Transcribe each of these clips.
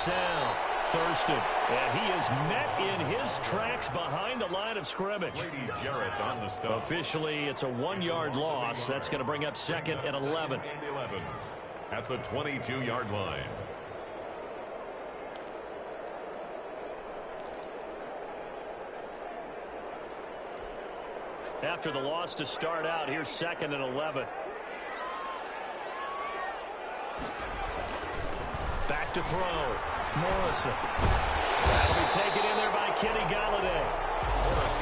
first down. Thurston, and he is met in his tracks behind the line of scrimmage. Officially, it's a 1-yard loss. That's going to bring up 2nd and 11. At the 22-yard line. After the loss to start out, here's 2nd and 11. Back to throw. Morrison. That'll be taken in there by Kenny Galladay.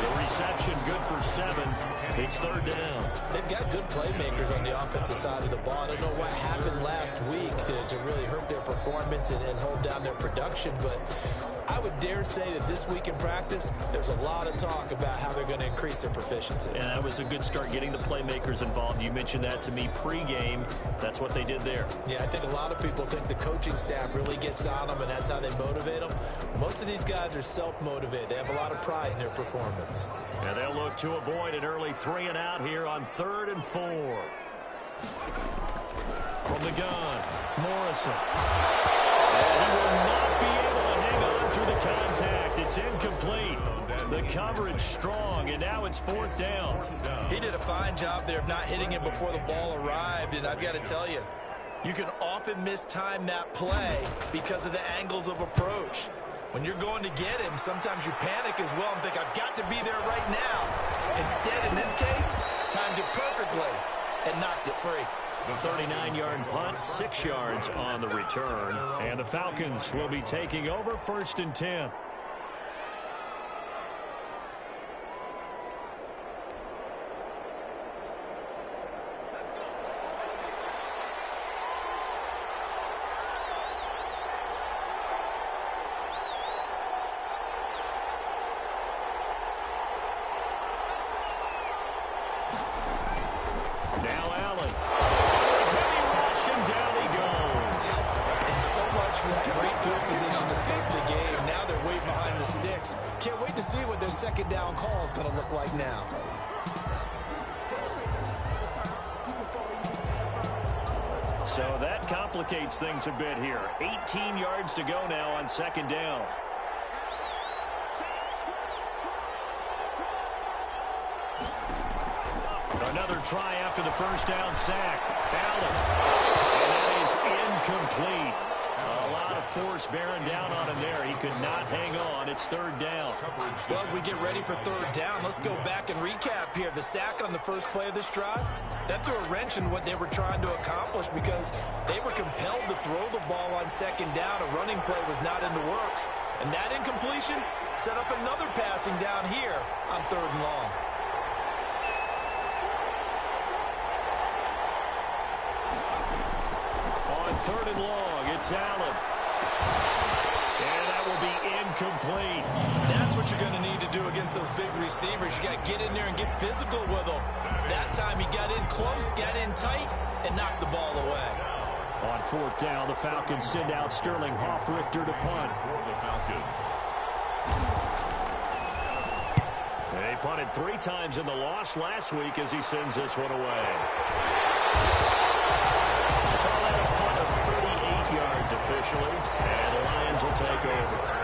The reception good for 7. It's 3rd down. They've got good playmakers on the offensive side of the ball. I don't know what happened last week to really hurt their performance and hold down their production, but I would dare say that this week in practice, there's a lot of talk about how they're going to increase their proficiency. And that was a good start, getting the playmakers involved. You mentioned that to me pregame. That's what they did there. Yeah, I think a lot of people think the coaching staff really gets on them, and that's how they motivate them. Most of these guys are self-motivated. They have a lot of pride in their performance. And they'll look to avoid an early 3 and out here on 3rd and 4. From the gun, Morrison. And he will not be able to hang on through the contact. It's incomplete. The coverage strong, and now it's 4th down. He did a fine job there of not hitting him before the ball arrived, and I've got to tell you, you can often mistime that play because of the angles of approach. When you're going to get him, sometimes you panic as well and think, I've got to be there right now. Instead, in this case, timed it perfectly and knocked it free. The 39-yard punt, 6 yards on the return. And the Falcons will be taking over 1st and 10. Can't wait to see what their 2nd down call is going to look like now. So that complicates things a bit here. 18 yards to go now on 2nd down. Another try after the 1st down sack. Allen. And that is incomplete. A lot of force bearing down on him there. He could not hang on. It's 3rd down. Well, as we get ready for 3rd down, let's go back and recap here. The sack on the first play of this drive, that threw a wrench in what they were trying to accomplish because they were compelled to throw the ball on 2nd down. A running play was not in the works. And that incompletion set up another passing down here on 3rd and long. On 3rd and long, it's Allen. And that will be incomplete. That's what you're going to need to do against those big receivers. You got to get in there and get physical with them. That time he got in close, got in tight, and knocked the ball away. On 4th down, the Falcons send out Sterling Hoffrichter to punt. They punted 3 times in the loss last week as he sends this one away. Officially, and the Lions will take over.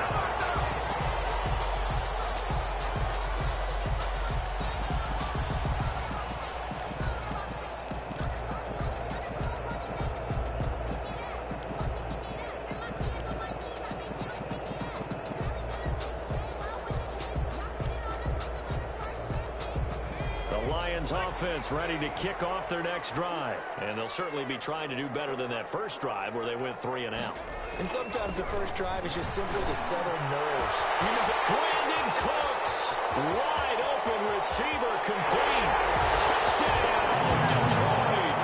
Offense ready to kick off their next drive. And they'll certainly be trying to do better than that first drive where they went 3 and out. And sometimes the first drive is just simply to settle nerves. You know, Brandon Cooks, wide open receiver, complete. Touchdown, Detroit.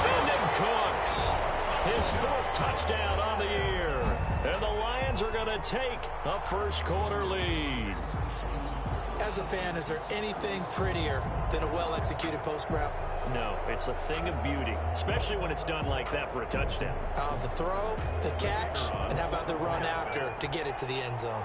Brandon Cooks, his 4th touchdown on the year. And the Lions are going to take a 1st quarter lead. As a fan, is there anything prettier than a well-executed post route? No, it's a thing of beauty, especially when it's done like that for a touchdown. The throw, the catch, and how about the run after to get it to the end zone?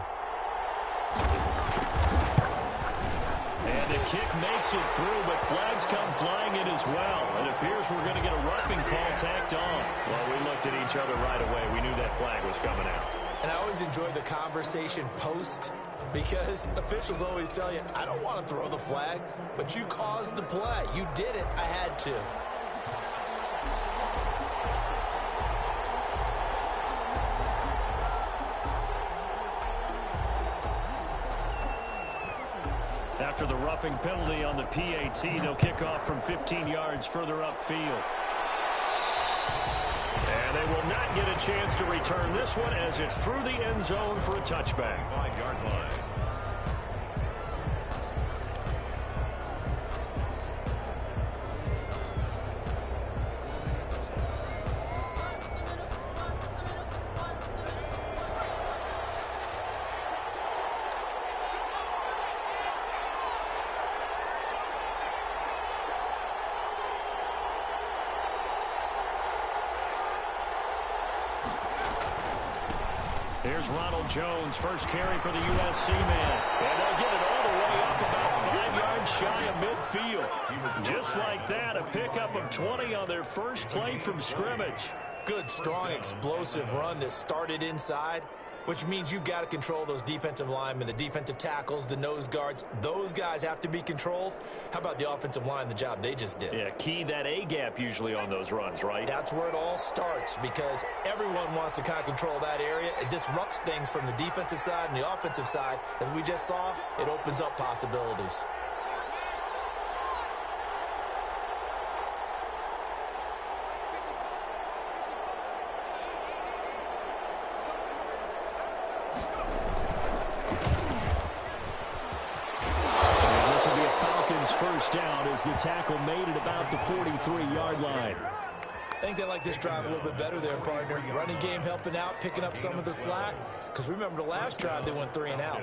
And the kick makes it through, but flags come flying in as well. It appears we're going to get a roughing call tacked on. Well, we looked at each other right away. We knew that flag was coming out. And I always enjoy the conversation post, because officials always tell you, I don't want to throw the flag, but you caused the play. You did it. I had to. After the roughing penalty on the PAT, they'll kick off from 15 yards further upfield. And they will not get a chance to return this one as it's through the end zone for a touchback. 5-yard line. Here's Ronald Jones, first carry for the USC man. And they'll get it all the way up about 5 yards shy of midfield. Just like that, a pickup of 20 on their first play from scrimmage. Good, strong, explosive run that started inside, which means you've got to control those defensive linemen, the defensive tackles, the nose guards. Those guys have to be controlled. How about the offensive line, the job they just did? Yeah, key that A-gap usually on those runs, right? That's where it all starts, because everyone wants to kind of control that area. It disrupts things from the defensive side and the offensive side. As we just saw, it opens up possibilities. First down as the tackle made it about the 43-yard line. I think they like this drive a little bit better there, partner. Running game helping out, picking up some of the slack. Because remember the last drive, they went 3 and out.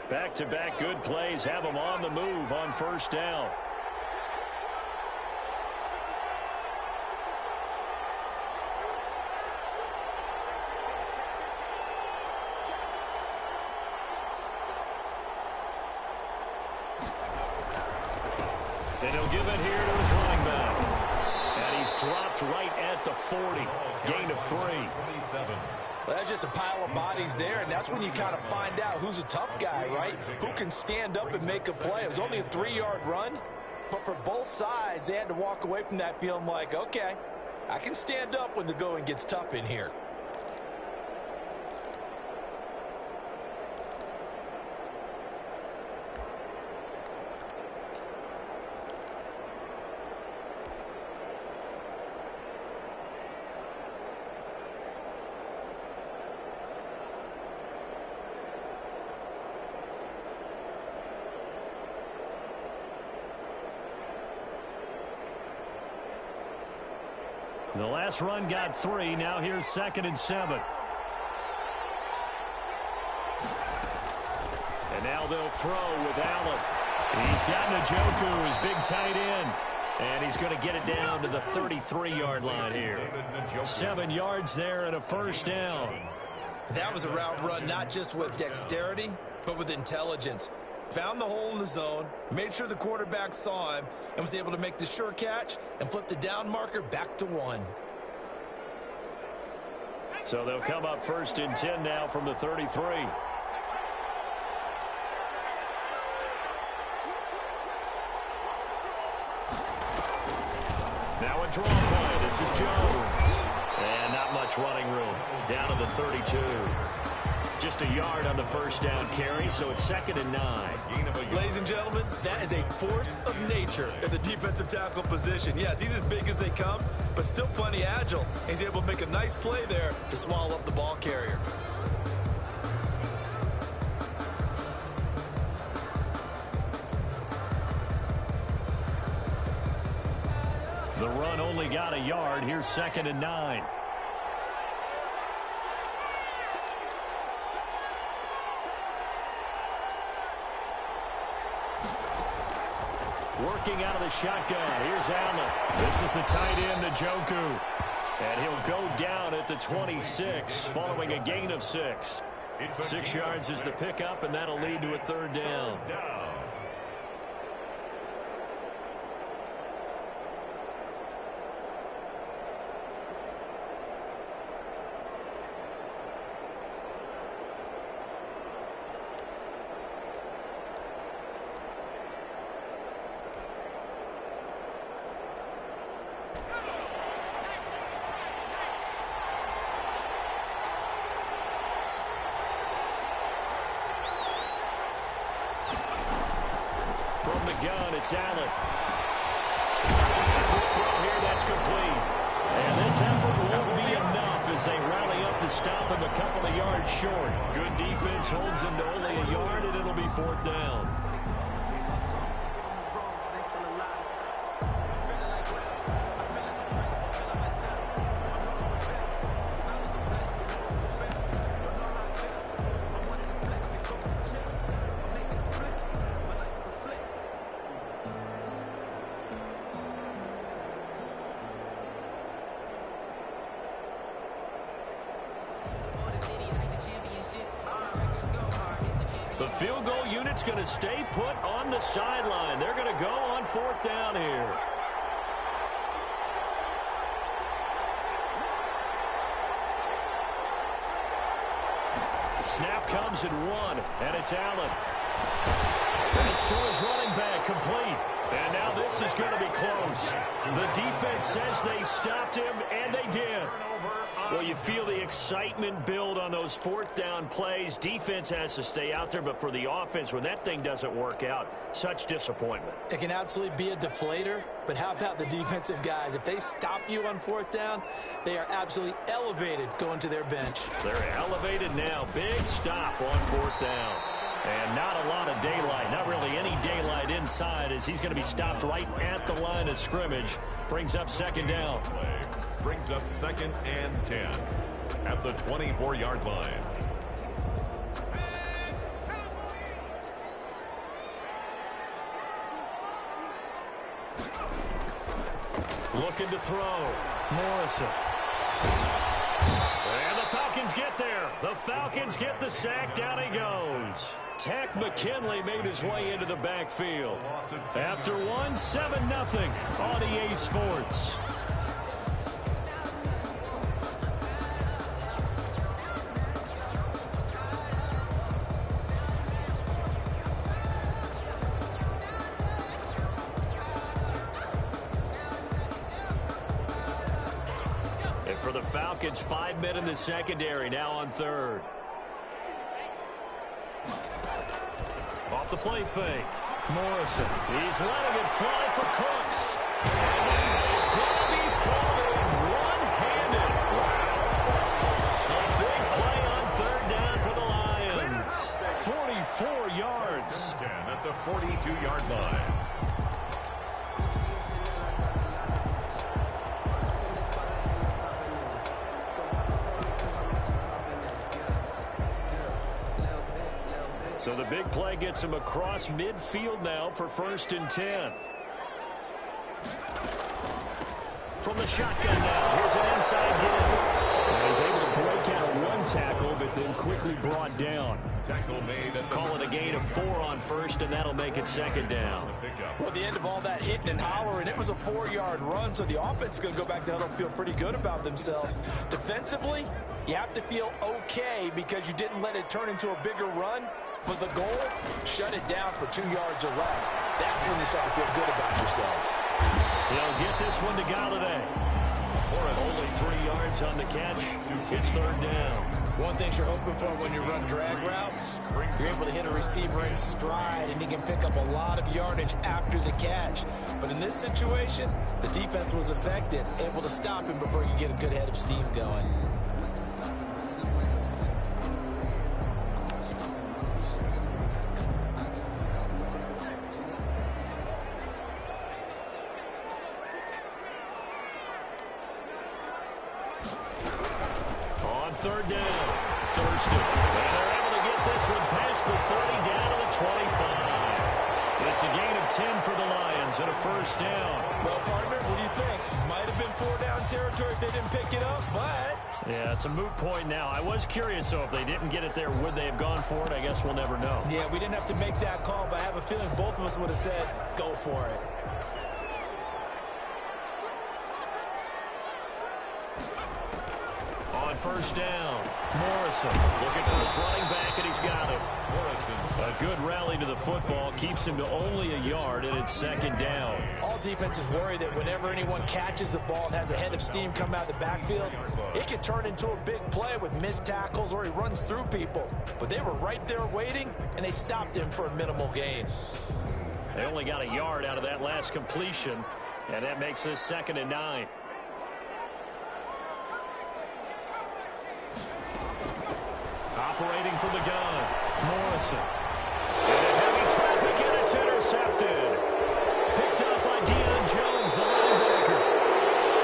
Back-to-back good plays have them on the move on first down. And he'll give it here to his running back. And he's dropped right at the 40. Gain of 3. Well, that's just a pile of bodies there, and that's when you kind of find out who's a tough guy, right? Who can stand up and make a play. It was only a 3-yard run, but for both sides, they had to walk away from that feeling like, okay, I can stand up when the going gets tough in here. The last run got 3. Now here's 2nd and 7. And now they'll throw with Allen. He's got Njoku, his big tight end. And he's going to get it down to the 33-yard line here. 7 yards there and a first down. That was a route run not just with dexterity, but with intelligence. Found the hole in the zone, made sure the quarterback saw him, and was able to make the sure catch and flip the down marker back to 1. So they'll come up 1st and 10 now from the 33. Now a draw play. This is Jones. And not much running room. Down to the 32. Just a yard on the first down carry, so it's 2nd and 9. Ladies and gentlemen, that is a force of nature in the defensive tackle position. Yes, he's as big as they come, but still plenty agile. He's able to make a nice play there to swallow up the ball carrier. The run only got a yard. Here's 2nd and 9. Working out of the shotgun. Here's Allen. This is the tight end, Njoku. And he'll go down at the 26 following a gain of 6. 6 yards is the pickup, and that'll lead to a third down. From the gun, it's Allen. Quick throw here, that's complete. And this effort won't be enough as they rally up to stop him a couple of yards short. Good defense holds him to only a yard, and it'll be fourth down. The field goal unit's going to stay put on the sideline. They're going to go on fourth down here. The snap comes at 1, and it's Allen. And it's to his running back, complete. And now this is going to be close. The defense says they stopped him, and they did. Well, you feel the excitement build on those fourth down plays. Defense has to stay out there, but for the offense, when that thing doesn't work out, such disappointment. It can absolutely be a deflator, but how about the defensive guys? If they stop you on fourth down, they are absolutely elevated going to their bench. They're elevated now. Big stop on fourth down. And not a lot of daylight, not really any daylight inside, as he's going to be stopped right at the line of scrimmage. Brings up second down. Brings up 2nd and 10 at the 24-yard line. Looking to throw. Morrison. And the Falcons get there. The Falcons get the sack. Down he goes. Tech McKinley made his way into the backfield. After 1, 7-0 on EA Sports. And for the Falcons, 5 men in the secondary, now on third. Off the play fake. Morrison. He's letting it fly for Cooks. And he's going to be called in one-handed. A big play on third down for the Lions. 44 yards. 10 at the 42-yard line. So the big play gets him across midfield now for 1st and 10. From the shotgun now, here's an inside give. He's able to break out one tackle, but then quickly brought down. Tackle made. Call it a gain of 4 on 1st, and that'll make it second down. Well, at the end of all that hitting and hollering, it was a 4-yard run, so the offense is going to go back to huddle and feel pretty good about themselves. Defensively, you have to feel okay because you didn't let it turn into a bigger run. But the goal, shut it down for 2 yards or less. That's when you start to feel good about yourselves. They'll get this one to Galladay. Only 3 yards on the catch. It's third down. One thing you're hoping for when you run drag routes, you're able to hit a receiver in stride, and he can pick up a lot of yardage after the catch. But in this situation, the defense was effective, able to stop him before you get a good head of steam going. Third down. Thurston. And they're able to get this one past the 30 down to the 25. It's a gain of 10 for the Lions and a first down. Well, partner, what do you think? Might have been 4-down territory if they didn't pick it up, but... Yeah, it's a moot point now. I was curious, so if they didn't get it there, would they have gone for it? I guess we'll never know. Yeah, we didn't have to make that call, but I have a feeling both of us would have said, go for it. On first down, Morrison looking for his running back, and he's got it. A good rally to the football keeps him to only a yard, and it's second down. All defenses worry that whenever anyone catches the ball and has a head of steam come out of the backfield, it could turn into a big play with missed tackles or he runs through people. But they were right there waiting, and they stopped him for a minimal gain. They only got a yard out of that last completion, and that makes this 2nd and 9. Operating from the gun, Morrison. Into heavy traffic, and it's intercepted. Picked up by Deion Jones, the linebacker.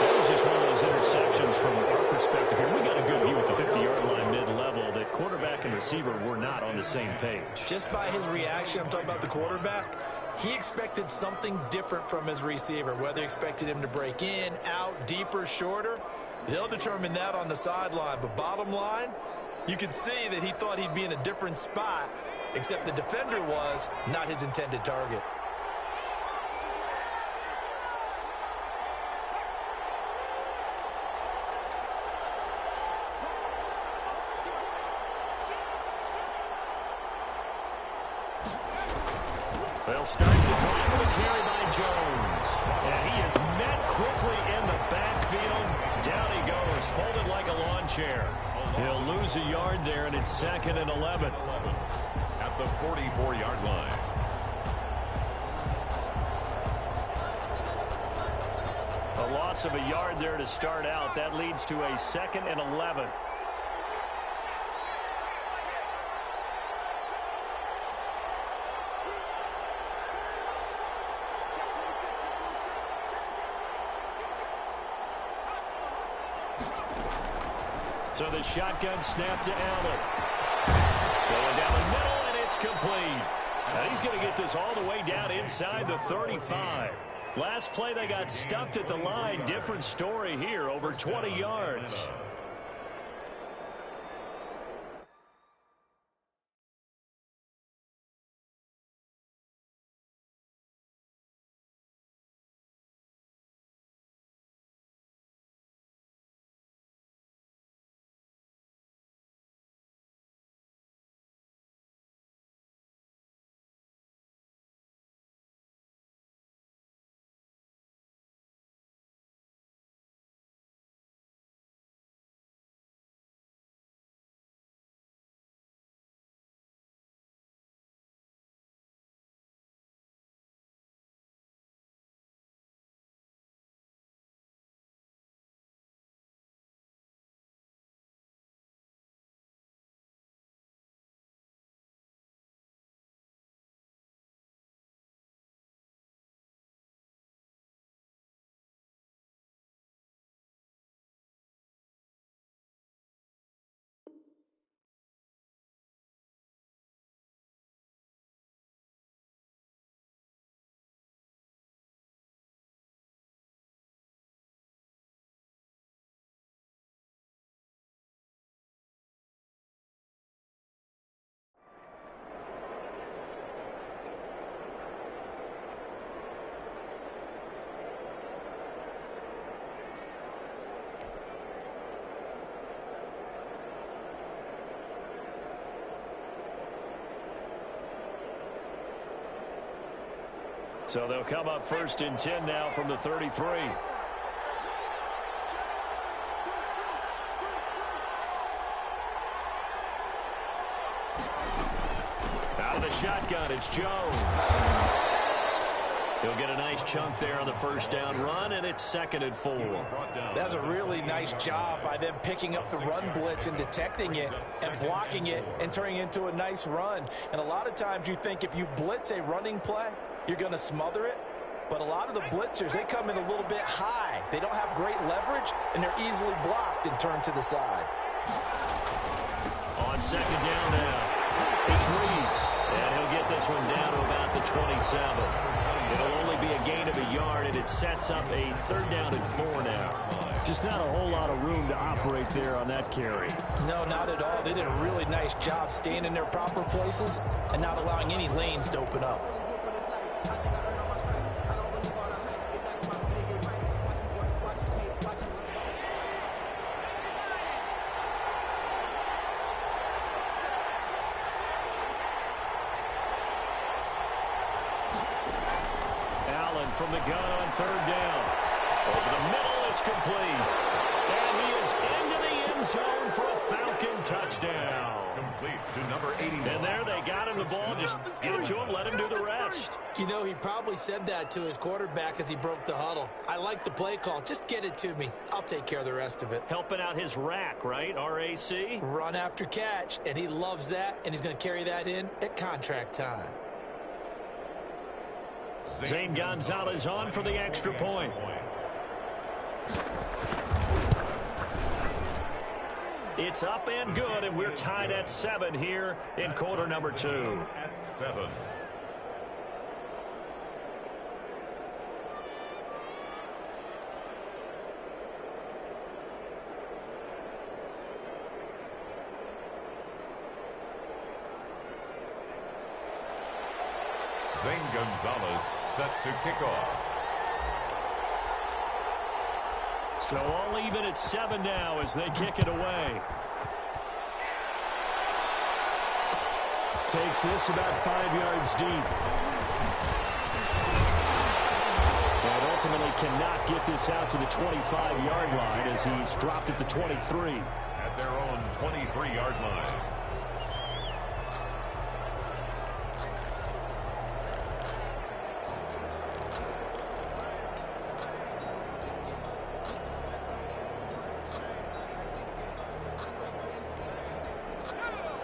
That was just one of those interceptions from our perspective here. We got a good view at the 50-yard line mid-level that quarterback and receiver were not on the same page. Just by his reaction, I'm talking about the quarterback, he expected something different from his receiver, whether he expected him to break in, out, deeper, shorter. They'll determine that on the sideline. But bottom line, you could see that he thought he'd be in a different spot, except the defender was not his intended target. They'll start the drive with a carry by Jones. And he is met quickly in the backfield. Down he goes, folded like a lawn chair. He'll lose a yard there, and it's 2nd and 11. At the 44-yard line. A loss of a yard there to start out. That leads to a 2nd and 11. So the shotgun snap to Allen. Going down the middle, and it's complete. Now he's going to get this all the way down inside the 35. Last play, they got stuffed at the line. Different story here, over 20 yards. So they'll come up 1st and 10 now from the 33. Out of the shotgun, it's Jones. He'll get a nice chunk there on the first down run, and it's 2nd and 4. That's a really nice job by them picking up the run blitz and detecting it and blocking it and turning it into a nice run. And a lot of times you think if you blitz a running play, you're going to smother it. But a lot of the blitzers, they come in a little bit high. They don't have great leverage, and they're easily blocked and turned to the side. On 2nd down now, It's Reeves. And he'll get this one down to about the 27. It'll only be a gain of a yard, and it sets up a 3rd down and 4 now. Just not a whole lot of room to operate there on that carry. No, not at all. They did a really nice job staying in their proper places and not allowing any lanes to open up. From the gun on 3rd down. Over the middle, it's complete. And he is into the end zone for a Falcon touchdown. Complete to number 80. And there they got him the ball. Just give it to him, let him do the rest. You know, he probably said that to his quarterback as he broke the huddle. I like the play call. Just get it to me. I'll take care of the rest of it. Helping out his rack, right? RAC? Run after catch, and he loves that, and he's going to carry that in at contract time. Zane Gonzalez on for the extra point. It's up and good, and we're tied at 7 here in quarter number 2. At 7. Zane Gonzalez set to kick off. So all even at 7 now as they kick it away. Takes this about 5 yards deep. And ultimately cannot get this out to the 25-yard line as he's dropped at the 23. At their own 23-yard line.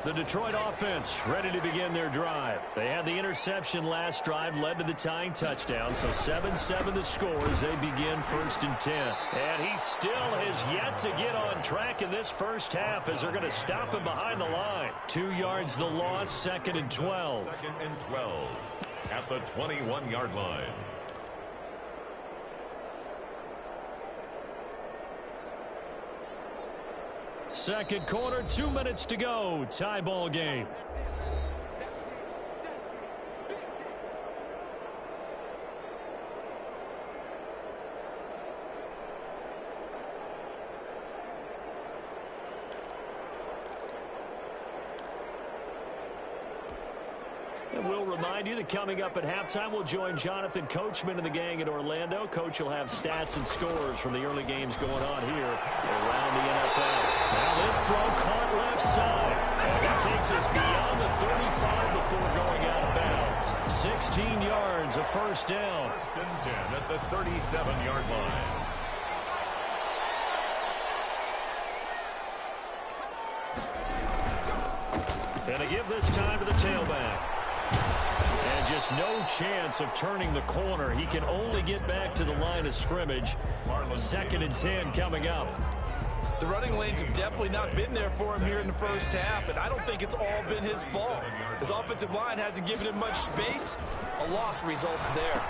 The Detroit offense ready to begin their drive. They had the interception last drive, led to the tying touchdown. So 7-7 the score as they begin 1st and 10. And he still has yet to get on track in this first half as they're going to stop him behind the line. 2 yards the loss, 2nd and 12. 2nd and 12 at the 21-yard line. Second quarter, 2 minutes to go. Tie ball game. And we'll remind you that coming up at halftime, we'll join Jonathan Coachman and the gang in Orlando. Coach will have stats and scores from the early games going on here around the NFL. Now this throw caught left side. And he takes us beyond the 35 before going out of bounds. 16 yards, a 1st down. 1st and 10 at the 37-yard line. And they give this time to the tailback. And just no chance of turning the corner. He can only get back to the line of scrimmage. 2nd and 10 coming up. The running lanes have definitely not been there for him here in the first half, and I don't think it's all been his fault. His offensive line hasn't given him much space. A loss results there.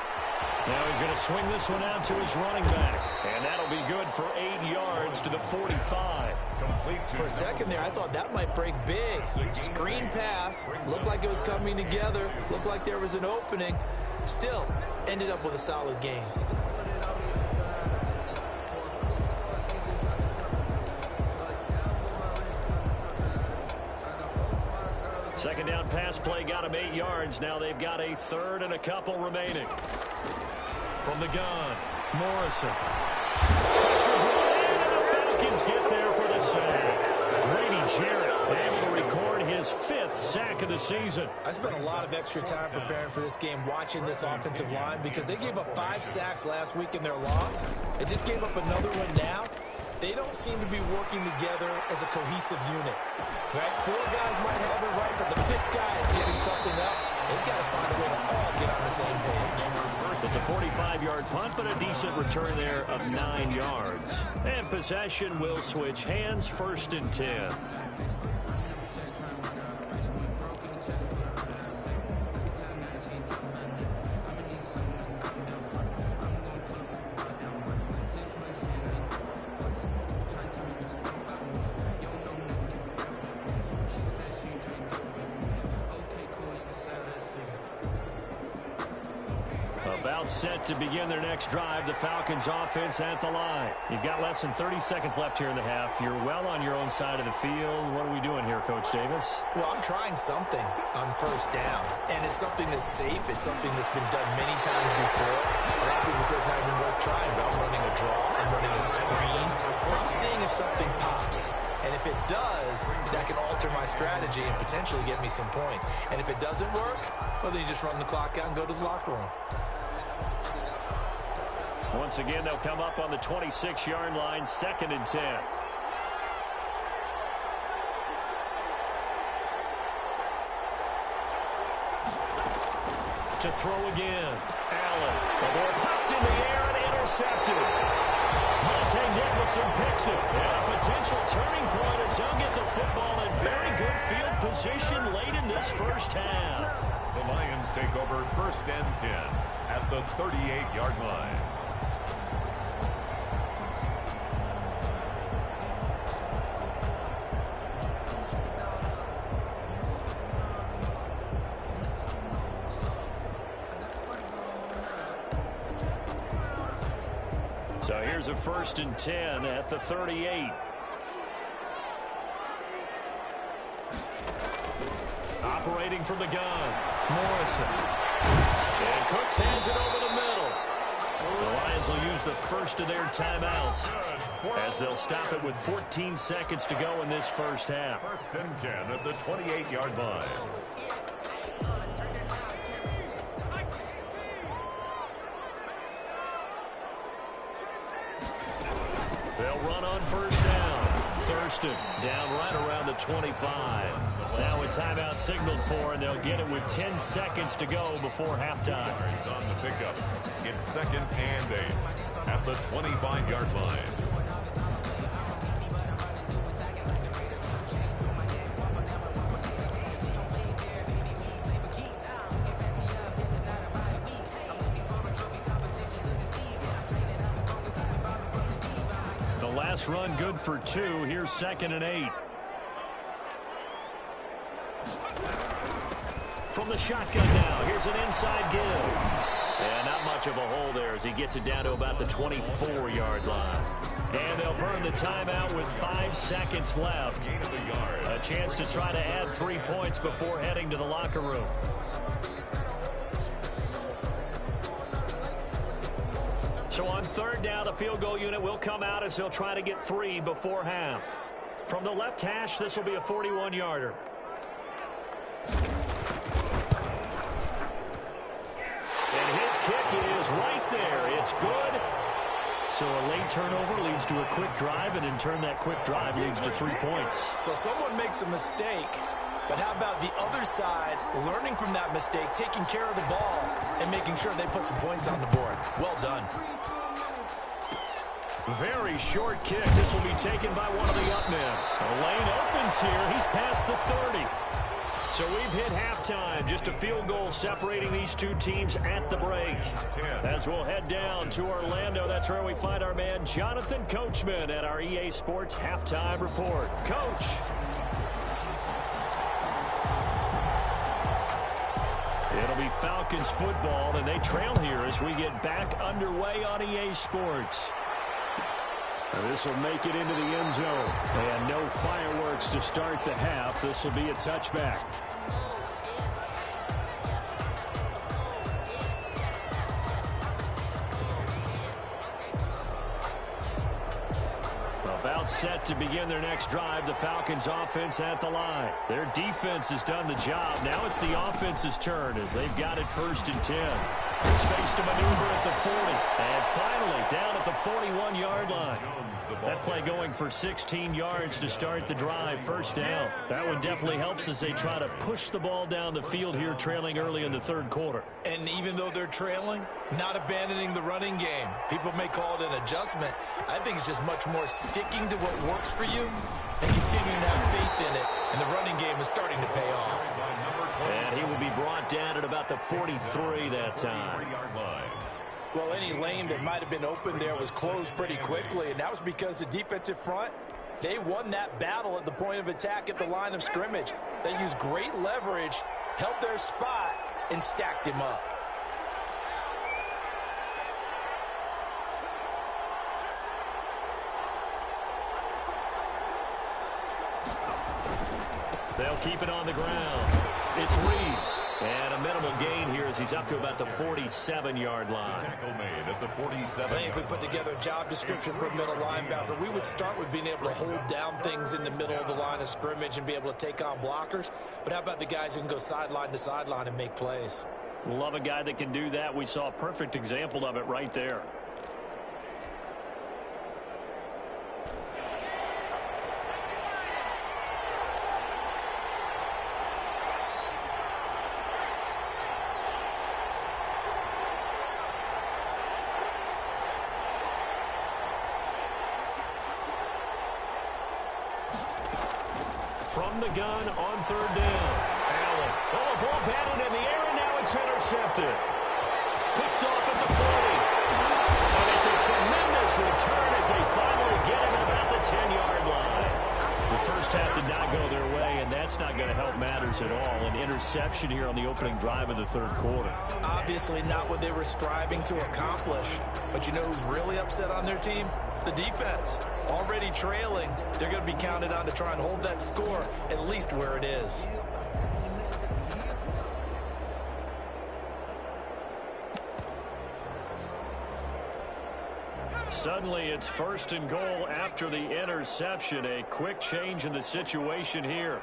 Now he's going to swing this one out to his running back. And that'll be good for 8 yards to the 45. For a second there, I thought that might break big. Screen pass. Looked like it was coming together. Looked like there was an opening. Still, ended up with a solid game. Second down pass play got him 8 yards. Now they've got a 3rd and a couple remaining. From the gun, Morrison. Pressure brought in, and the Falcons get there for the sack. Grady Jarrett able to record his 5th sack of the season. I spent a lot of extra time preparing for this game, watching this offensive line, because they gave up 5 sacks last week in their loss. They just gave up another one now. They don't seem to be working together as a cohesive unit. Right? 4 guys might have it right, but the 5th guy is getting something up. They've got to find a way to all get on the same page. It's a 45-yard punt, but a decent return there of 9 yards. And possession will switch hands, 1st and 10. About set to begin their next drive. The Falcons offense at the line. You've got less than 30 seconds left here in the half. You're well on your own side of the field. What are we doing here, Coach Davis? Well, I'm trying something on first down, and it's something that's safe. It's something that's been done many times before. A lot of people say it's not even worth trying, but I'm running a draw. I'm running a screen. I'm seeing if something pops. And if it does, that can alter my strategy and potentially get me some points. And if it doesn't work, well, then you just run the clock out and go to the locker room. Once again, they'll come up on the 26-yard line, 2nd and 10. To throw again. Allen. The ball popped in the air and intercepted. Monte Nicholson picks it. And a potential turning point as they'll get the football in very good field position late in this first half. The Lions take over 1st and 10 at the 38-yard line. So here's a 1st and 10 at the 38. Operating from the gun, Morrison. And Cooks hands it over the middle. The Lions will use the first of their timeouts as they'll stop it with 14 seconds to go in this first half. 1st and 10 at the 28-yard line. They'll run on first down. Thurston down right around the 25. Now a timeout signaled for, and they'll get it with 10 seconds to go before halftime. It's on the pickup. It's 2nd and 8 at the 25-yard line. Last run good for 2. Here's 2nd and 8. From the shotgun now. Here's an inside give. And not much of a hole there as he gets it down to about the 24-yard line. And they'll burn the timeout with 5 seconds left. A chance to try to add 3 points before heading to the locker room. So on 3rd down, the field goal unit will come out as they'll try to get 3 before half. From the left hash, this will be a 41-yarder. And his kick is right there. It's good. So a late turnover leads to a quick drive, and in turn that quick drive leads to 3 points. So someone makes a mistake, but how about the other side learning from that mistake, taking care of the ball, and making sure they put some points on the board? Well done. Very short kick. This will be taken by one of the up men. The lane opens here. He's past the 30. So we've hit halftime. Just a field goal separating these two teams at the break. As we'll head down to Orlando, that's where we find our man Jonathan Coachman at our EA Sports Halftime Report. Coach. It'll be Falcons football, and they trail here as we get back underway on EA Sports. This will make it into the end zone. And no fireworks to start the half. This will be a touchback. About set to begin their next drive. The Falcons offense at the line. Their defense has done the job. Now it's the offense's turn as they've got it 1st and 10. Space to maneuver at the 40. And finally down at the 41-yard line. That play going for 16 yards to start the drive. 1st down. That one definitely helps as they try to push the ball down the field here, trailing early in the 3rd quarter. And even though they're trailing, not abandoning the running game. People may call it an adjustment. I think it's just much more sticking to what works for you and continuing to have faith in it. And the running game is starting to pay off. And he will be brought down at about the 43 that time. Well, any lane that might have been open there was closed pretty quickly, and that was because the defensive front, they won that battle at the point of attack at the line of scrimmage. They used great leverage, held their spot, and stacked him up. They'll keep it on the ground. It's Reeves. And a minimal gain here as he's up to about the 47-yard line. Tackle made at the 47. I think if we put together a job description for a middle linebacker, we would start with being able to hold down things in the middle of the line of scrimmage and be able to take on blockers. But how about the guys who can go sideline to sideline and make plays? Love a guy that can do that. We saw a perfect example of it right there. From the gun on third down. Allen. Oh, a ball batted in the air, and now it's intercepted. Picked off at the 40. And it's a tremendous return as they finally get him at about the 10-yard line. The first half did not go their way, and that's not going to help matters at all. An interception here on the opening drive of the third quarter. Obviously not what they were striving to accomplish. But you know who's really upset on their team? The defense. Already trailing, they're going to be counted on to try and hold that score at least where it is. Suddenly, it's first and goal after the interception. A quick change in the situation here.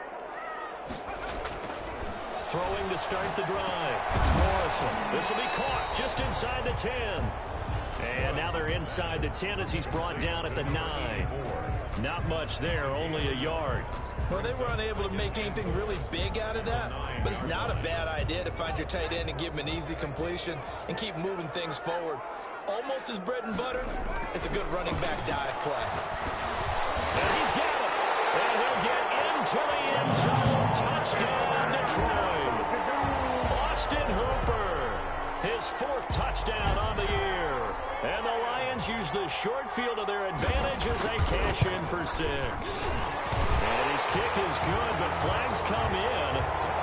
Throwing to start the drive. Morrison. This will be caught just inside the 10. And now they're inside the 10 as he's brought down at the 9. Not much there, only a yard. Well, they were unable to make anything really big out of that, but it's not a bad idea to find your tight end and give him an easy completion and keep moving things forward. Almost his bread and butter is a good running back dive play. And he's got it. And he'll get into the end zone. Touchdown, Detroit. Austin Hooper, his 4th touchdown on the year. And the Lions use the short field to their advantage as they cash in for 6. And his kick is good, but flags come in.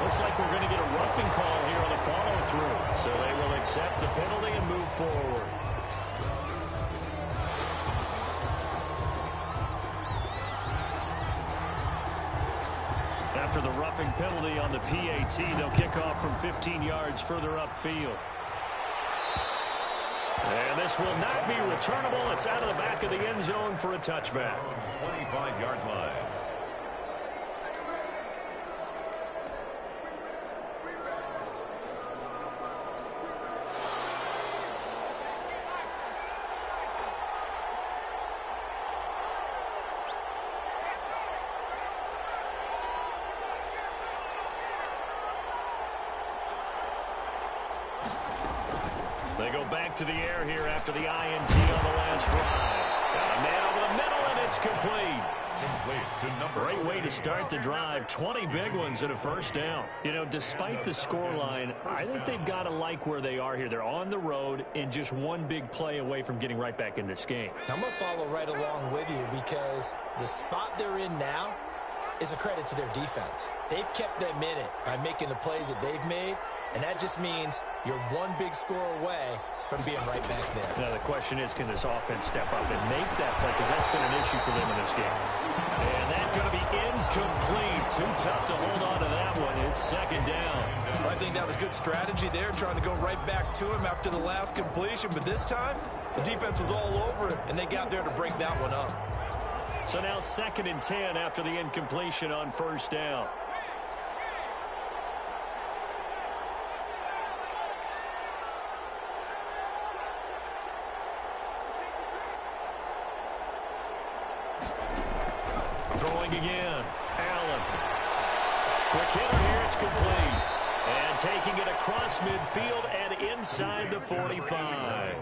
Looks like we're going to get a roughing call here on the follow-through. So they will accept the penalty and move forward. After the roughing penalty on the PAT, they'll kick off from 15 yards further upfield. And this will not be returnable. It's out of the back of the end zone for a touchback. 25-yard line. They go back to the air here after the INT on the last drive. Got a man over the middle, and it's complete. Great way to start the drive. 20 big ones and a first down. You know, despite the scoreline, I think they've got to like where they are here. They're on the road and just one big play away from getting right back in this game. I'm going to follow right along with you because the spot they're in now is a credit to their defense. They've kept them in it by making the plays that they've made, and that just means you're one big score away from being right back there. Now, the question is, can this offense step up and make that play? Because that's been an issue for them in this game. And that's going to be incomplete. Too tough to hold on to that one. It's second down. Well, I think that was good strategy there, trying to go right back to him after the last completion. But this time, the defense was all over it, and they got there to break that one up. So now 2nd and 10 after the incompletion on first down. Throwing again. Allen. Quick hitter here. It's complete. And taking it across midfield and inside the 45.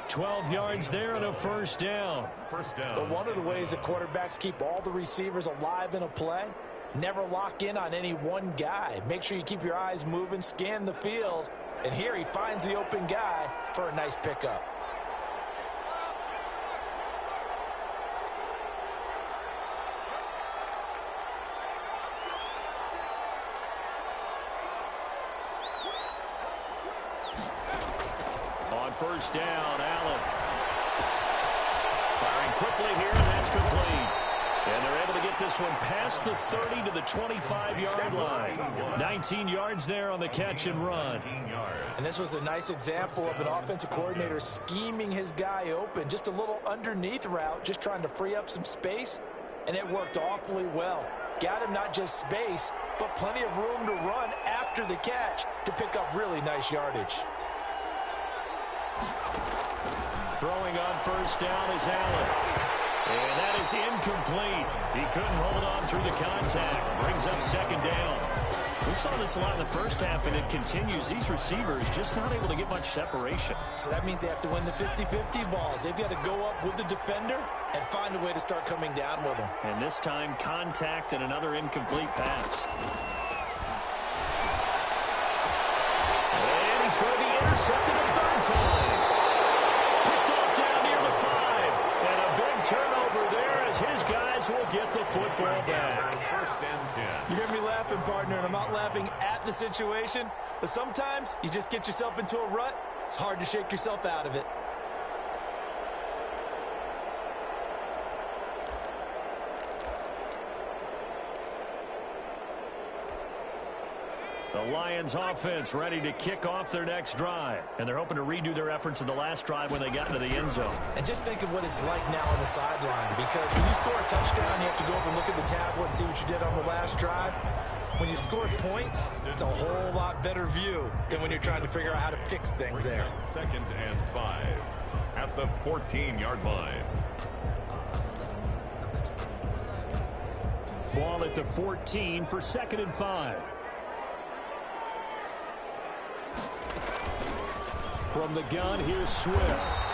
12 yards there and a first down. But one of the ways that quarterbacks keep all the receivers alive in a play, never lock in on any one guy. Make sure you keep your eyes moving, scan the field. And here he finds the open guy for a nice pickup. First down, Allen. Firing quickly here, and that's complete. And they're able to get this one past the 30 to the 25-yard line. 19 yards there on the catch and run. And this was a nice example of an offensive coordinator scheming his guy open. Just a little underneath route, just trying to free up some space, and it worked awfully well. Got him not just space, but plenty of room to run after the catch to pick up really nice yardage. Throwing on first down is Allen. And that is incomplete. He couldn't hold on through the contact. Brings up second down. We saw this a lot in the first half, and it continues. These receivers just not able to get much separation. So that means they have to win the 50-50 balls. They've got to go up with the defender and find a way to start coming down with them. And this time, contact and another incomplete pass. And he's going to be intercepted a third time. Picked off down near the 5. And a big turnover there as his guys will get the football back. First and 10. You hear me laughing, partner, and I'm not laughing at the situation, but sometimes you just get yourself into a rut. It's hard to shake yourself out of it. The Lions offense ready to kick off their next drive. And they're hoping to redo their efforts in the last drive when they got into the end zone. And just think of what it's like now on the sideline, because when you score a touchdown, you have to go over and look at the tablet and see what you did on the last drive. When you score points, it's a whole lot better view than when you're trying to figure out how to fix things there. Second and 5 at the 14-yard line. Ball at the 14 for second and 5. From the gun, here's Swift.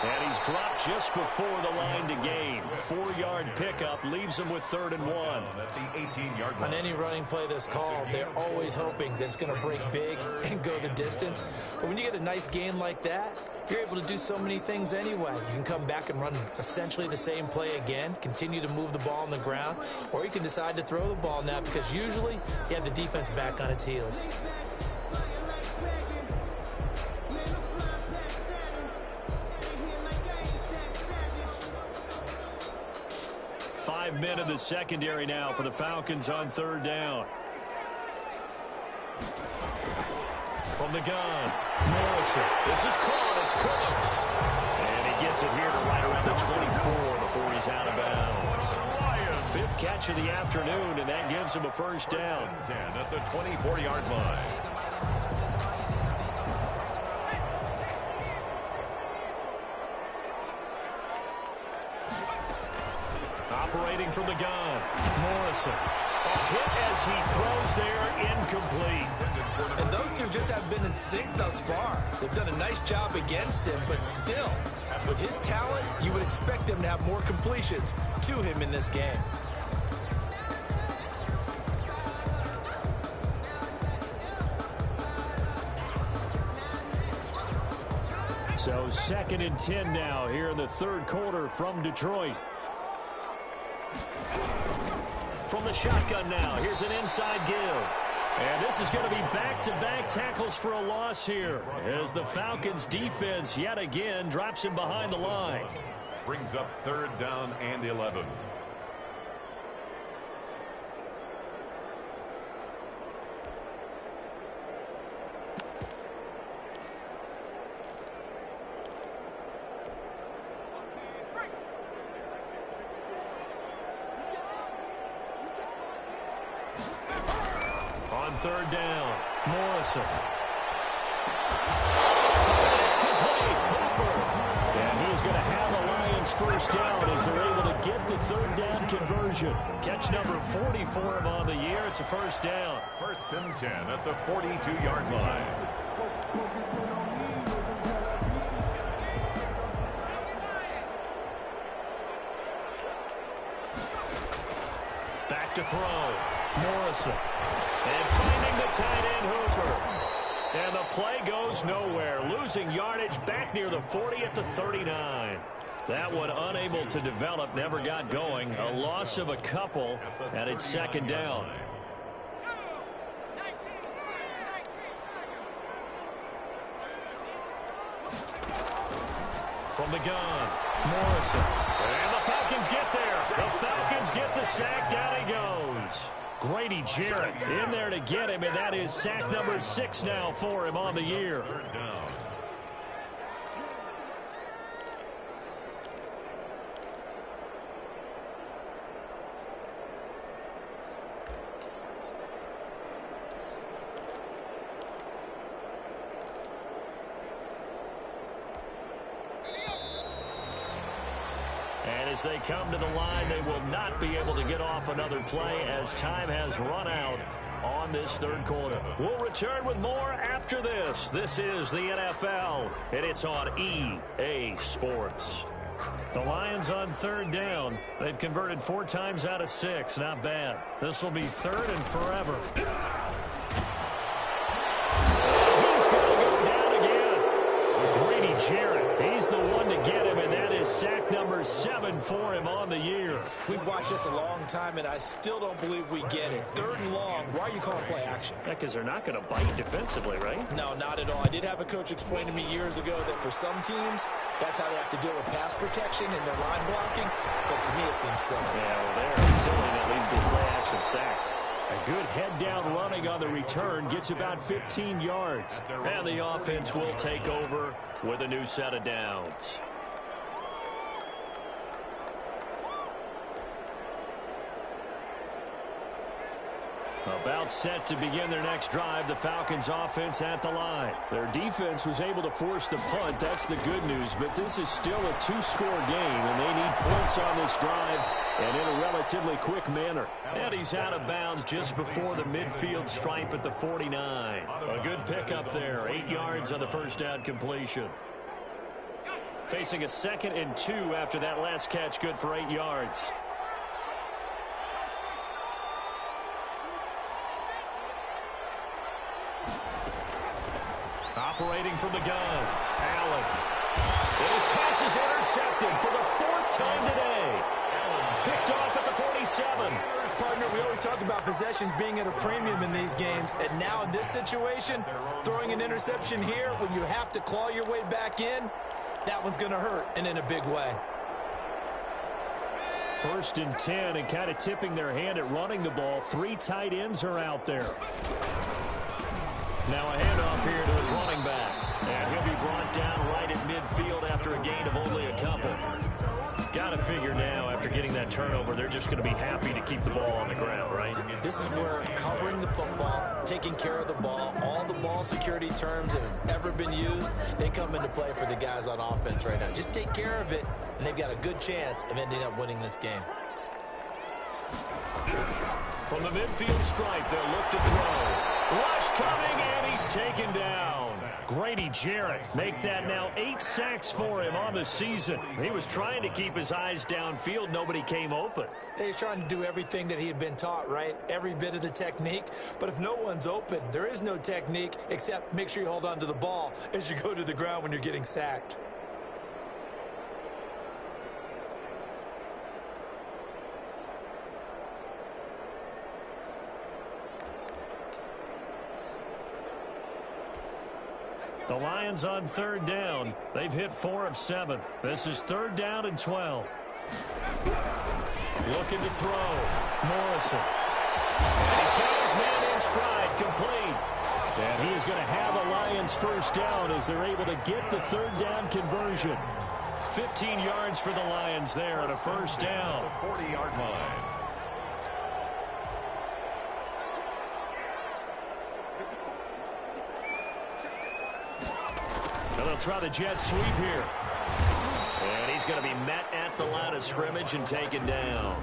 And he's dropped just before the line to gain. 4-yard pickup leaves him with 3rd and 1. At the 18-yard line. On any running play that's called, they're always hoping that it's going to break big and go the distance. But when you get a nice game like that, you're able to do so many things anyway. You can come back and run essentially the same play again, continue to move the ball on the ground, or you can decide to throw the ball now because usually you have the defense back on its heels. 5 men in the secondary now for the Falcons on 3rd down. From the gun, Morrison. This is caught. It's Cooks. And he gets it here to right around the 24 before he's out of bounds. 5th catch of the afternoon, and that gives him a first down. 10 at the 24-yard line. Operating from the gun, Morrison. A hit as he throws there, incomplete. And those two just haven't been in sync thus far. They've done a nice job against him, but still, with his talent, you would expect him to have more completions to him in this game. So 2nd and 10 now here in the 3rd quarter from Detroit. From the shotgun now, here's an inside give. And this is going to be back-to-back tackles for a loss here as the Falcons defense yet again drops him behind the line. Brings up 3rd down and 11. On 3rd down, Morrison. It's complete. Hooper. And he's going to have the Lions first down as they're able to get the 3rd down conversion. Catch number 40 for him on the year. It's a first down. 1st and 10 at the 42-yard line. Back to throw. Morrison. And finding the tight end, Hooper. And the play goes nowhere. Losing yardage back near the 40 at the 39. That one unable to develop, never got going. A loss of a couple, and it's 2nd down. From the gun, Morrison. And the Falcons Falcons get there. The Falcons get the sack. Down he goes. Grady Jarrett in there to get him, and that is sack number 6 now for him on the year. Third down. And as they come to the line, they will not be able to get off another play as time has run out on this third quarter. We'll return with more after this. This is the NFL, and it's on EA Sports. The Lions on third down. They've converted 4 times out of 6. Not bad. This will be third and forever. He's going to go down again. Grady Jarrett. He's the one to get him, and that is sack number 7 for him on the year. We've watched this a long time, and I still don't believe we get it. Third and long. Why are you calling play action? Because they're not going to bite defensively, right? No, not at all. I did have a coach explain to me years ago that for some teams, that's how they have to deal with pass protection and their line blocking. But to me, it seems silly. Yeah, well, there, silly that leads to a play action sack. A good head-down running on the return gets about 15 yards. And the offense will take over with a new set of downs. About set to begin their next drive, the Falcons offense at the line. Their defense was able to force the punt. That's the good news, but this is still a 2-score game, and they need points on this drive and in a relatively quick manner. And he's out of bounds just before the midfield stripe at the 49. A good pickup there, 8 yards on the first down completion. Facing a 2nd and 2 after that last catch, good for 8 yards. Operating from the gun, Allen. His pass is intercepted for the 4th time today. Picked off at the 47. Partner, we always talk about possessions being at a premium in these games, and now in this situation, throwing an interception here when you have to claw your way back in, that one's going to hurt, and in a big way. 1st and 10, and kind of tipping their hand at running the ball. 3 tight ends are out there. Now a handoff here to his running back. And he'll be brought down right at midfield after a gain of only a couple. Got to figure now, after getting that turnover, they're just going to be happy to keep the ball on the ground, right? This is where covering the football, taking care of the ball, all the ball security terms that have ever been used, they come into play for the guys on offense right now. Just take care of it, and they've got a good chance of ending up winning this game. From the midfield stripe, they'll look to throw. Rush coming, and he's taken down. Grady Jarrett make that now 8 sacks for him on the season. He was trying to keep his eyes downfield. Nobody came open. He's trying to do everything that he had been taught, right? Every bit of the technique. But if no one's open, there is no technique except make sure you hold on to the ball as you go to the ground when you're getting sacked. The Lions on third down. They've hit 4 of 7. This is 3rd down and 12. Looking to throw. Morrison. And he's got his man in stride, complete. And he is going to have a Lions first down as they're able to get the 3rd down conversion. 15 yards for the Lions there on a first down. 40-yard line. They'll try the jet sweep here. And he's going to be met at the line of scrimmage and taken down.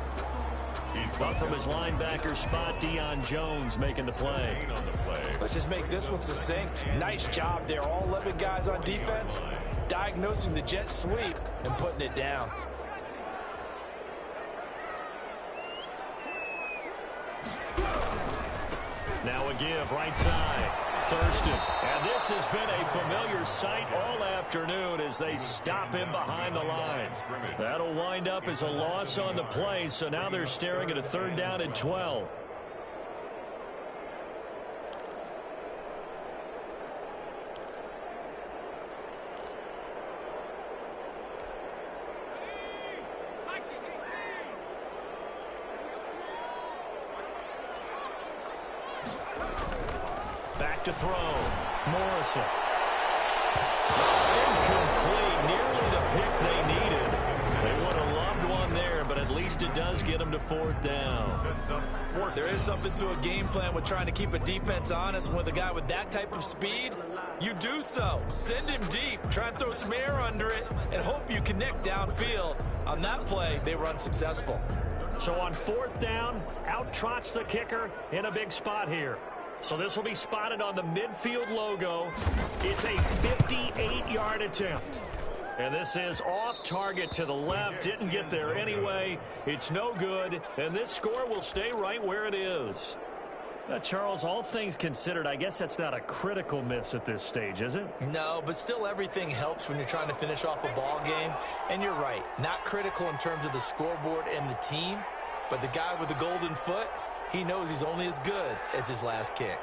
Up from his linebacker spot, Deion Jones making the play. Let's just make this one succinct. Nice job there. All 11 guys on defense diagnosing the jet sweep and putting it down. Now a give right side. Thurston. And this has been a familiar sight all afternoon as they stop him behind the line. That'll wind up as a loss on the play, so now they're staring at a 3rd down and 12. Back to throw. Morrison. Incomplete. Nearly the pick they needed. They would have loved one there, but at least it does get them to fourth down. There is something to a game plan with trying to keep a defense honest. With a guy with that type of speed, you do so. Send him deep. Try and throw some air under it and hope you connect downfield. On that play, they were unsuccessful. So on fourth down, out trots the kicker in a big spot here. So this will be spotted on the midfield logo. It's a 58-yard attempt. And this is off target to the left. Didn't get there anyway. It's no good. And this score will stay right where it is. Charles, all things considered, I guess that's not a critical miss at this stage, is it? No, but still everything helps when you're trying to finish off a ball game. And you're right, not critical in terms of the scoreboard and the team. But the guy with the golden foot, he knows he's only as good as his last kick.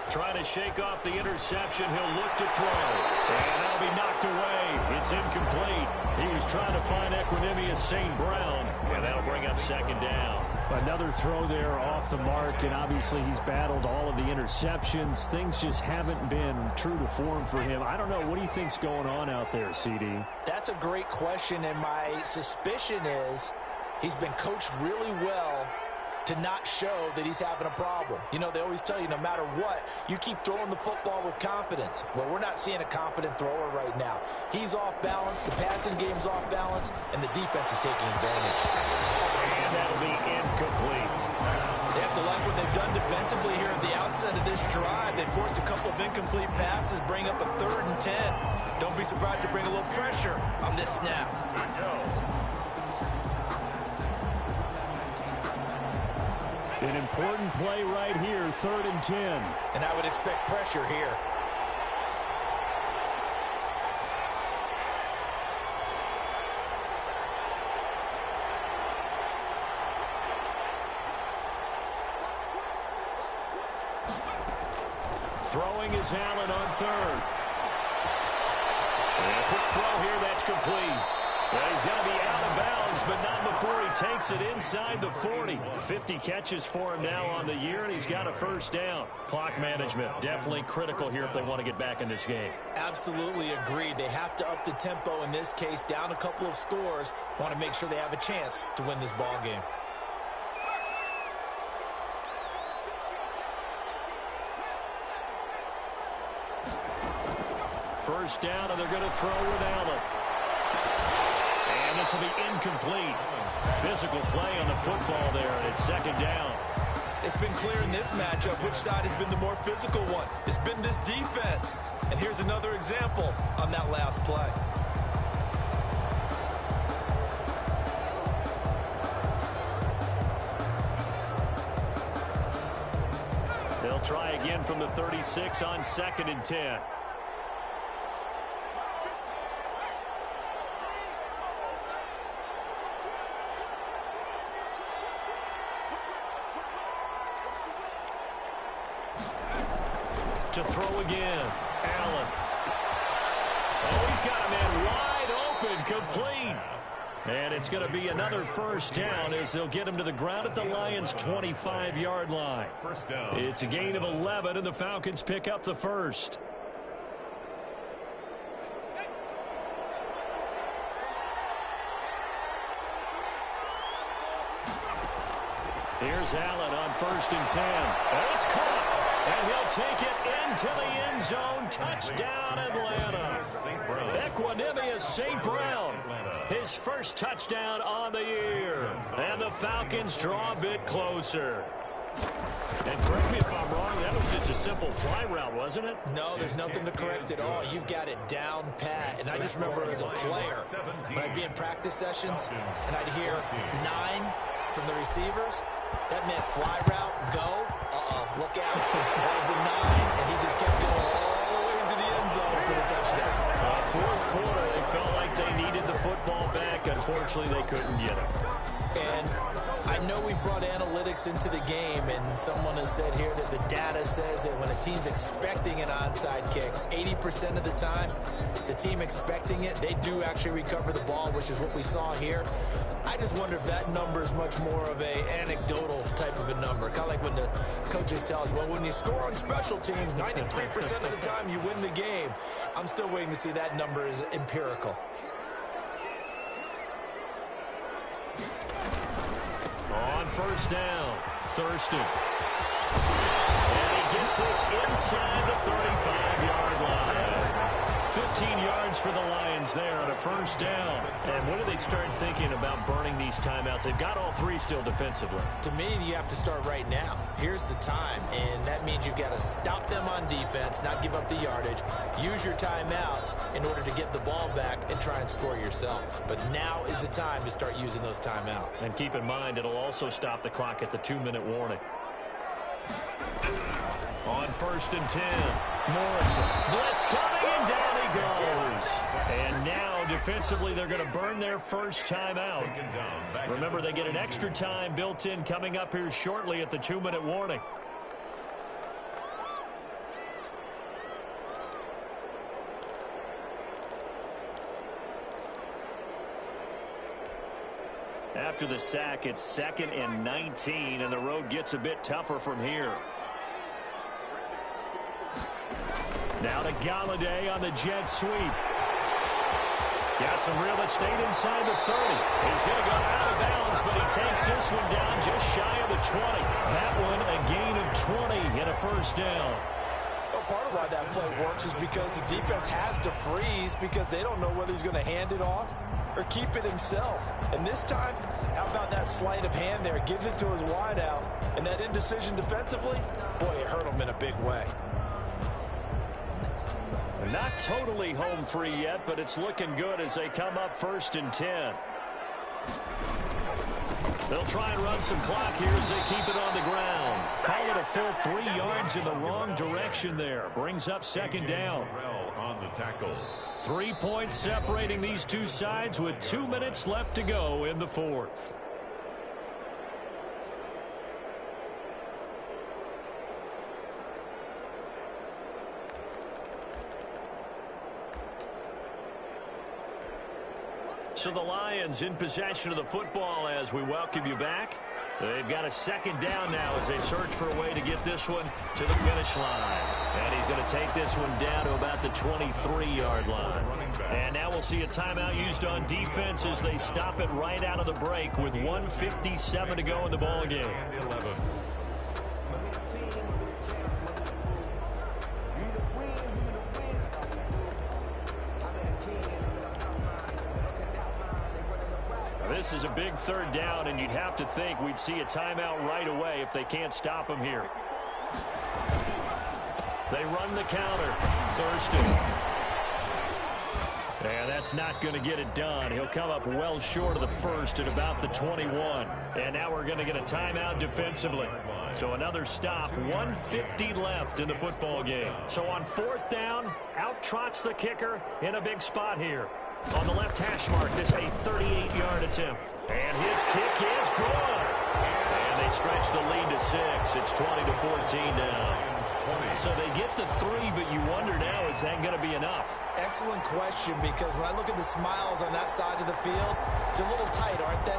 Trying to shake off the interception. He'll look to throw. And that'll be knocked away. It's incomplete. He was trying to find Equanimous St. Brown. And that'll bring up second down. Another throw there off the mark, and obviously he's battled all of the interceptions. Things just haven't been true to form for him. I don't know. What do you think's going on out there, CD? That's a great question, and my suspicion is he's been coached really well to not show that he's having a problem. You know, they always tell you no matter what, you keep throwing the football with confidence. Well, we're not seeing a confident thrower right now. He's off balance, the passing game's off balance, and the defense is taking advantage. And that'll be incomplete. They have to like what they've done defensively here at the outset of this drive. They forced a couple of incomplete passes, bring up a 3rd and 10. Don't be surprised to bring a little pressure on this snap. An important play right here, 3rd and 10. And I would expect pressure here. Throwing is Allen on 3rd. And a quick throw here, that's complete. Well, he's going to be out of bounds, but not before he takes it inside the 40. 50 catches for him now on the year, and he's got a first down. Clock management, definitely critical here if they want to get back in this game. Absolutely agreed. They have to up the tempo in this case, down a couple of scores. Want to make sure they have a chance to win this ball game. First down, and they're going to throw with Allen. And this will be incomplete. Physical play on the football there, and it's second down. It's been clear in this matchup which side has been the more physical one. It's been this defense. And here's another example on that last play. They'll try again from the 36 on 2nd and 10. To throw again. Allen. Oh, he's got a man wide open, complete. And it's going to be another first down as they'll get him to the ground at the Lions' 25-yard line. First down. It's a gain of 11, and the Falcons pick up the first. Here's Allen on 1st and 10. Oh, it's caught. And he'll take it into the end zone. Touchdown, Atlanta. Equanimous St. Brown. His first touchdown on the year. And the Falcons draw a bit closer. And correct me if I'm wrong, that was just a simple fly route, wasn't it? No, there's nothing to correct at all. You've got it down pat. And I just remember as a player, when I'd be in practice sessions, and I'd hear 9 from the receivers, that meant fly route, go. Look out. That was the 9, and he just kept going all the way into the end zone for the touchdown. 4th quarter, they felt like they needed the football back. Unfortunately, they couldn't get it. And I know we brought analytics into the game, and someone has said here that the data says that when a team's expecting an onside kick, 80% of the time, the team expecting it, they do actually recover the ball, which is what we saw here. I just wonder if that number is much more of a anecdotal type of a number. Kind of like when the coaches tell us, well, when you score on special teams, 93% of the time you win the game. I'm still waiting to see that number is empirical. On first down, Thurston. And he gets this inside the 35-yard line. 15 yards for the Lions there on a first down. And when do they start thinking about burning these timeouts? They've got all three still defensively. To me, you have to start right now. Here's the time, and that means you've got to stop them on defense, not give up the yardage, use your timeouts in order to get the ball back and try and score yourself. But now is the time to start using those timeouts. And keep in mind, it'll also stop the clock at the 2-minute warning. On first and 10, Morrison. Blitz coming, and down he goes. And now, defensively, they're going to burn their first timeout. Remember, they get an extra time built in coming up here shortly at the 2-minute warning. After the sack, it's 2nd and 19, and the road gets a bit tougher from here. Now to Galladay on the jet sweep. Got some real estate inside the 30. He's going to go out of bounds, but he takes this one down just shy of the 20. That one a gain of 20 and a first down. Well, part of why that play works is because the defense has to freeze because they don't know whether he's going to hand it off or keep it himself. And this time, how about that sleight of hand there? Gives it to his wideout. And that indecision defensively, boy, it hurt him in a big way. Not totally home free yet, but it's looking good as they come up 1st and 10. They'll try and run some clock here as they keep it on the ground. Call it a full 3 yards in the wrong direction there. Brings up 2nd down. On the tackle. 3 points separating these two sides with 2 minutes left to go in the 4th. So the Lions in possession of the football as we welcome you back. They've got a 2nd down now as they search for a way to get this one to the finish line. And he's going to take this one down to about the 23-yard line. And now we'll see a timeout used on defense as they stop it right out of the break with 1:57 to go in the ball game. This is a big 3rd down, and you'd have to think we'd see a timeout right away if they can't stop him here. They run the counter. Thurston. And that's not going to get it done. He'll come up well short of the first at about the 21. And now we're going to get a timeout defensively. So another stop, 1:50 left in the football game. So on 4th down, out trots the kicker in a big spot here. On the left hash mark, this is a 38-yard attempt. And his kick is good. And they stretch the lead to 6. It's 20-14 now. So they get to 3, but you wonder now, is that going to be enough? Excellent question, because when I look at the smiles on that side of the field, they're a little tight, aren't they?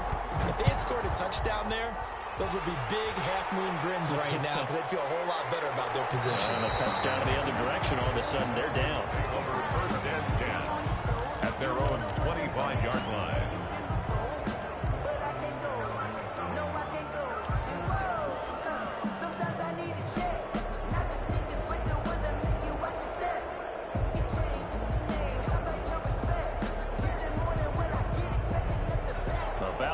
If they had scored a touchdown there, those would be big half-moon grins right now because they'd feel a whole lot better about their position. And a touchdown in the other direction, all of a sudden they're down. Over 1st and 10 at their own 25-yard line.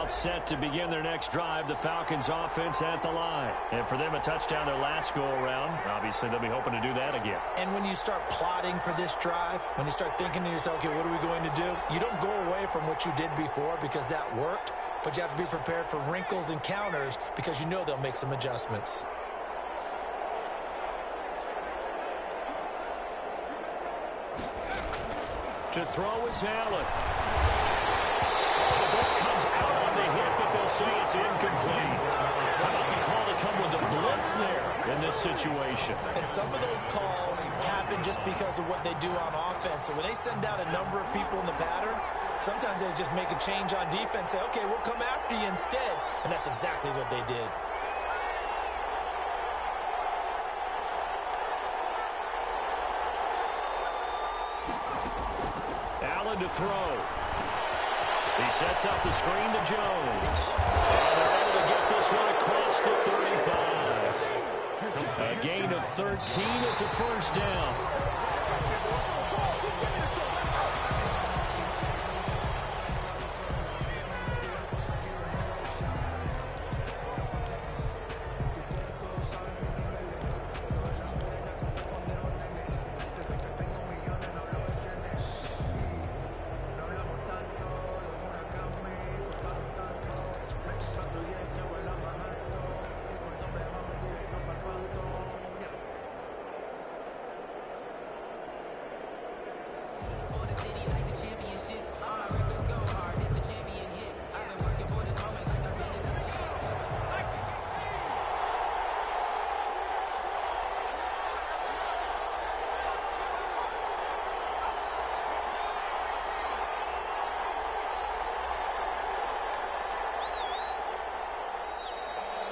Set to begin their next drive, the Falcons offense at the line. And for them, a touchdown their last go-around. Obviously, they'll be hoping to do that again. And when you start plotting for this drive, when you start thinking to yourself, okay, what are we going to do? You don't go away from what you did before because that worked, but you have to be prepared for wrinkles and counters because you know they'll make some adjustments. To throw is Allen. The ball comes out on the hit, but they'll say situation. And some of those calls happen just because of what they do on offense. So when they send out a number of people in the pattern, sometimes they just make a change on defense, say, okay, we'll come after you instead. And that's exactly what they did. Allen to throw. He sets up the screen to Jones. And they're able to get this one across the 35. A gain of 13. It's a first down.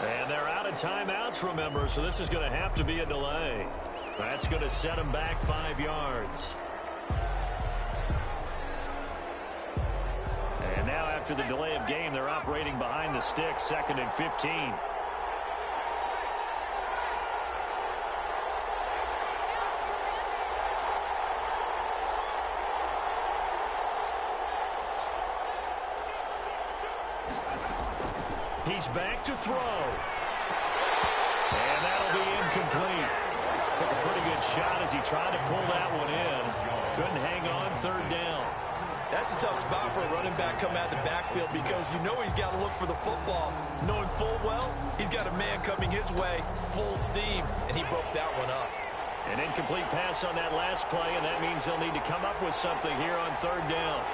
And they're out of timeouts, remember, so this is going to have to be a delay. That's going to set them back 5 yards. And now after the delay of game, they're operating behind the sticks, 2nd and 15. He's back to throw. And that'll be incomplete. Took a pretty good shot as he tried to pull that one in. Couldn't hang on, 3rd down. That's a tough spot for a running back coming out of the backfield because you know he's got to look for the football. Knowing full well, he's got a man coming his way, full steam, and he broke that one up. An incomplete pass on that last play, and that means they'll need to come up with something here on 3rd down.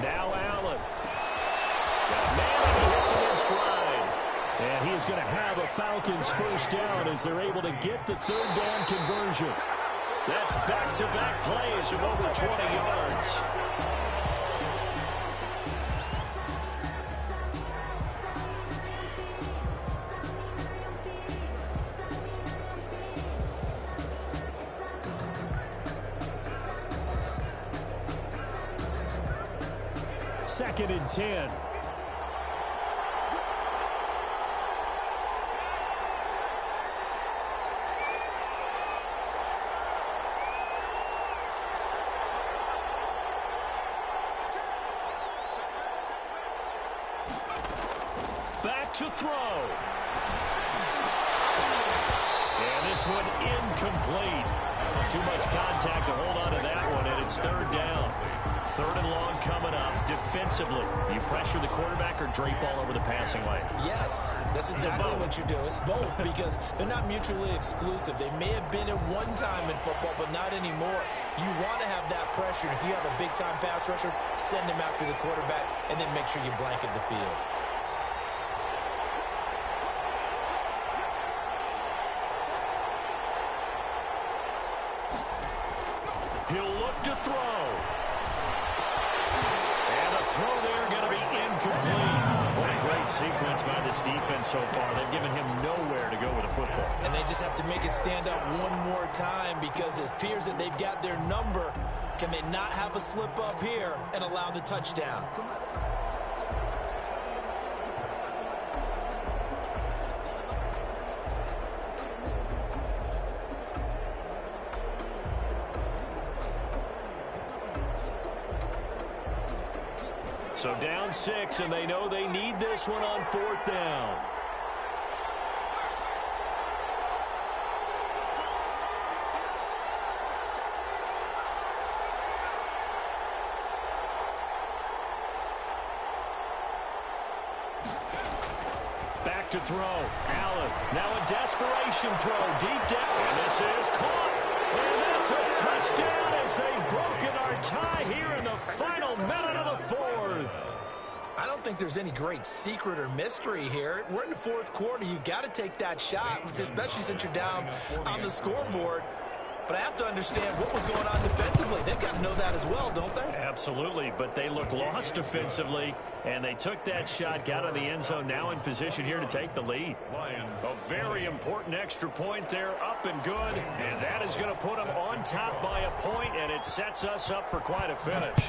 Now Allen. Got a man, and he hits him in stride. And he is going to have a Falcons first down as they're able to get the 3rd down conversion. That's back-to-back plays of over 20 yards. Second and 10. Back to throw. And this one incomplete. Too much contact to hold on to that one, and it's 3rd down. 3rd and long coming up. Defensively, you pressure the quarterback or drape all over the passing lane? Yes, that's exactly what you do. It's both because they're not mutually exclusive. They may have been at one time in football, but not anymore. You want to have that pressure. If you have a big-time pass rusher, send him after the quarterback, and then make sure you blanket the field. He'll look to throw. And the throw there going to be incomplete. What a great sequence by this defense so far. They've given him nowhere to go with the football. And they just have to make it stand up one more time because it appears that they've got their number. Can they not have a slip up here and allow the touchdown? So down 6, and they know they need this one on 4th down. Back to throw. Allen. Now a desperation throw. Deep down. And this is caught. And that's a touchdown as they've broken our tie here in the final minute of the fourth. I don't think there's any great secret or mystery here. We're in the fourth quarter. You've got to take that shot, especially since you're down on the scoreboard. But I have to understand what was going on defensively. They've got to know that as well, don't they? Absolutely, but they look lost defensively, and they took that shot, got in the end zone, now in position here to take the lead. A very important extra point there, up and good, and that is going to put them on top by a point, and it sets us up for quite a finish.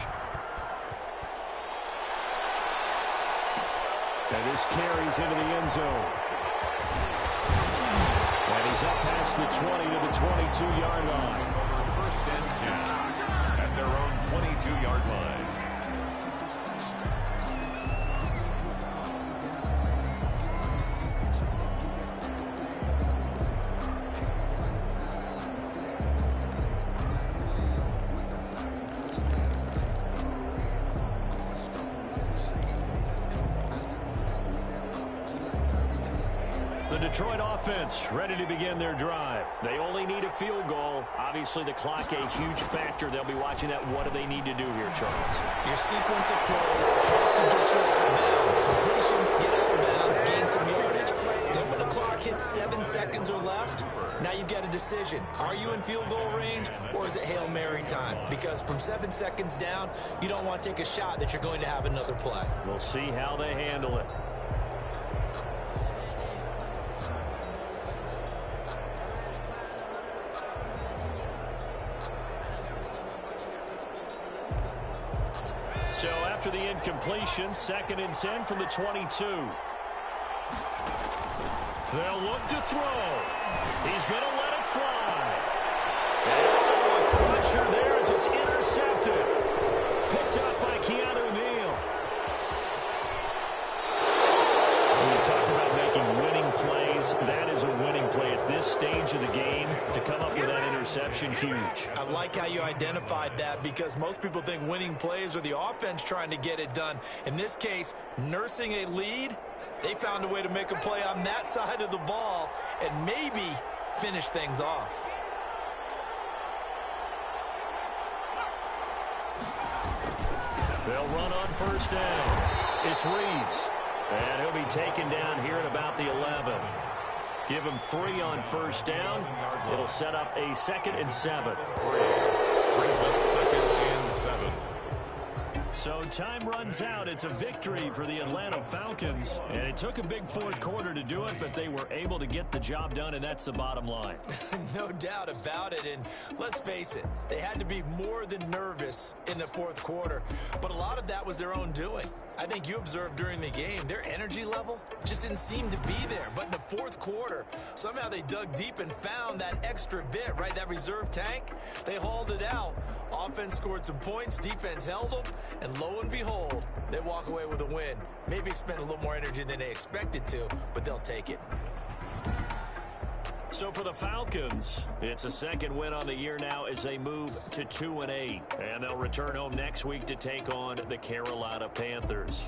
And this carries into the end zone. And he's up past the 20 to the 22-yard line. First and 10 at their own 22-yard line. The Detroit offense ready to begin their drive. They only need a field goal. Obviously, the clock a huge factor. They'll be watching that. What do they need to do here, Charles? Your sequence of plays has to get you out of bounds. Completions, get out of bounds, gain some yardage. Then when the clock hits 7 seconds or left, now you get a decision. Are you in field goal range, or is it Hail Mary time? Because from 7 seconds down, you don't want to take a shot that you're going to have another play. We'll see how they handle it. So after the incompletion, 2nd and 10 from the 22. They'll look to throw. He's going to let it fly. Oh, a crusher there as it's intercepted. Picked up by Keanu Neal. When you talk about making winning plays, that is a winning play at this stage of the game. To come up with that interception, huge. I like how you identified that, because most people think winning plays are the offense trying to get it done. In this case, nursing a lead, they found a way to make a play on that side of the ball and maybe finish things off. They'll run on first down. It's Reeves. And he'll be taken down here at about the 11. Give him 3 on first down. It'll set up a 2nd and 7. Brings up 2nd and 7. So time runs out. It's a victory for the Atlanta Falcons. And it took a big fourth quarter to do it, but they were able to get the job done, and that's the bottom line. No doubt about it. And let's face it, they had to be more than nervous in the fourth quarter. But a lot of that was their own doing. I think you observed during the game, their energy level just didn't seem to be there. But in the fourth quarter, somehow they dug deep and found that extra bit, right? That reserve tank. They hauled it out. Offense scored some points. Defense held them. And lo and behold, they walk away with a win. Maybe expend a little more energy than they expected to, but they'll take it. So for the Falcons, it's a 2nd win on the year now as they move to 2-8. And they'll return home next week to take on the Carolina Panthers.